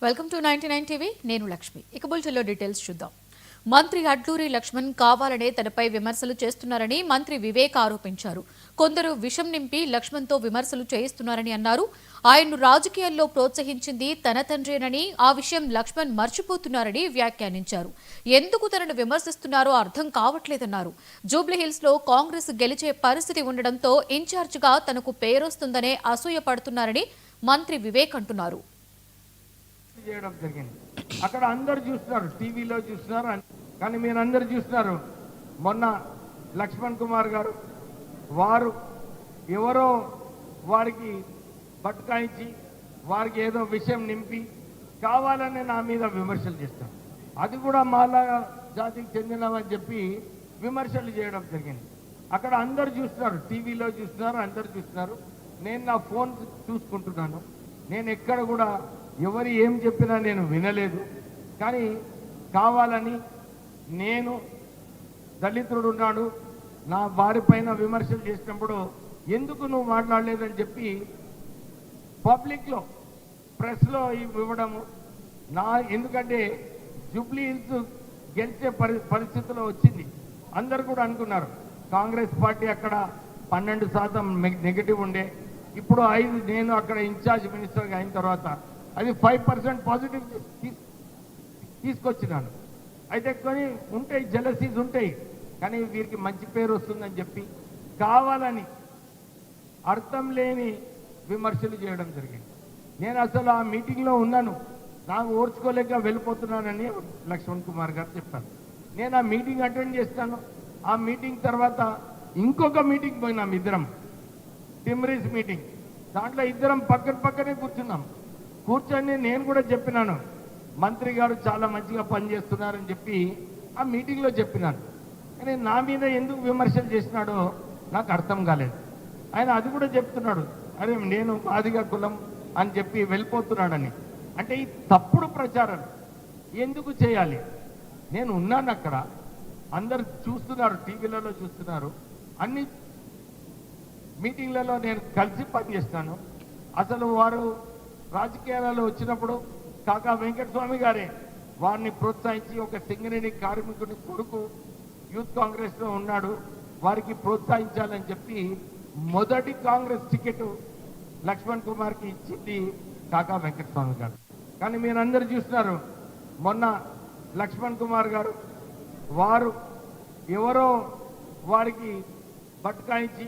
Welcome to 99 TV. నేను లక్ష్మి. ఇక బులెటిన్లో డీటెయిల్స్ చూద్దాం. మంత్రి అడ్లూరి లక్ష్మణ్ కావాలనే తనపై విమర్శలు చేస్తున్నారని మంత్రి వివేక్ ఆరోపించారు. కొందరు విషం నింపి లక్ష్మణ్తో విమర్శలు చేయిస్తున్నారని అన్నారు. ఆయన్ను రాజకీయాల్లో ప్రోత్సహించింది తన తండ్రేనని, ఆ విషయం లక్ష్మణ్ మర్చిపోతున్నారని వ్యాఖ్యానించారు. ఎందుకు తనను విమర్శిస్తున్నారో అర్థం కావట్లేదన్నారు. జూబ్లీహిల్స్ లో కాంగ్రెస్ గెలిచే పరిస్థితి ఉండడంతో ఇన్ఛార్జిగా తనకు పేరొస్తుందనే అసూయపడుతున్నారని మంత్రి వివేక్ అంటున్నారు. చేయడం జరిగింది. అక్కడ అందరు చూస్తున్నారు, టీవీలో చూస్తున్నారు, కానీ మీరు అందరు చూస్తున్నారు. మొన్న లక్ష్మణ్ కుమార్ గారు వారు ఎవరో వారికి బట్కాయించి వారికి ఏదో విషయం నింపి కావాలని నా మీద విమర్శలు చేస్తారు. అది కూడా మాలా జాతికి చెందినవని చెప్పి విమర్శలు చేయడం జరిగింది. అక్కడ అందరు చూస్తున్నారు, టీవీలో చూస్తున్నారు, అందరు చూస్తున్నారు. నేను నా ఫోన్ చూసుకుంటున్నాను. నేను ఎక్కడ కూడా ఎవరు ఏం చెప్పినా నేను వినలేదు. కానీ కావాలని నేను దళితుడు ఉన్నాడు, నా వారి పైన విమర్శలు చేసినప్పుడు ఎందుకు నువ్వు మాట్లాడలేదని చెప్పి పబ్లిక్లో ప్రెస్లో ఇవ్వడము ఎందుకంటే జూబ్లీ హిల్స్ గెలిచే పరిస్థితిలో వచ్చింది. అందరు కూడా అనుకున్నారు కాంగ్రెస్ పార్టీ అక్కడ 12% నెగిటివ్ ఉండే, ఇప్పుడు 5 నేను అక్కడ ఇన్ఛార్జ్ మినిస్టర్గా అయిన తర్వాత అది 5% పాజిటివ్ తీసుకొచ్చినాను. అయితే కొన్ని ఉంటాయి, జెలసీస్ ఉంటాయి, కానీ వీరికి మంచి పేరు వస్తుందని చెప్పి కావాలని అర్థం లేని విమర్శలు చేయడం జరిగింది. నేను అసలు ఆ మీటింగ్లో ఉన్నాను, నాకు ఓర్చుకోలేక వెళ్ళిపోతున్నానని లక్ష్మణ్ కుమార్ గారు చెప్పాను. నేను ఆ మీటింగ్ అటెండ్ చేస్తాను. ఆ మీటింగ్ తర్వాత ఇంకొక మీటింగ్ పోయినాం ఇద్దరం, టిమ్రీస్ మీటింగ్. దాంట్లో ఇద్దరం పక్కనే కూర్చున్నాం. కూర్చొని నేను కూడా చెప్పినాను, మంత్రి గారు చాలా మంచిగా పనిచేస్తున్నారని చెప్పి ఆ మీటింగ్లో చెప్పినాను. కానీ నా మీద ఎందుకు విమర్శలు చేసినాడో నాకు అర్థం కాలేదు. ఆయన అది కూడా చెప్తున్నాడు, అరే నేను మాదిగా కులం అని చెప్పి వెళ్ళిపోతున్నాడని. అంటే ఈ తప్పుడు ప్రచారం ఎందుకు చేయాలి? నేను ఉన్నాను అక్కడ, అందరు చూస్తున్నారు, టీవీలలో చూస్తున్నారు, అన్ని మీటింగ్లలో నేను కలిసి పనిచేస్తాను. అసలు వారు రాజకీయాలలో వచ్చినప్పుడు కాకా వెంకటస్వామి గారే వారిని ప్రోత్సహించి, ఒక సింగరేణి కార్మికుడి కొడుకు యూత్ కాంగ్రెస్లో ఉన్నాడు, వారికి ప్రోత్సహించాలని చెప్పి మొదటి కాంగ్రెస్ టికెట్ లక్ష్మణ్ కుమార్కి ఇచ్చింది కాకా వెంకటస్వామి గారు. కానీ మీరు అందరు చూస్తున్నారు, మొన్న లక్ష్మణ్ కుమార్ గారు వారు ఎవరో వారికి బట్కాయించి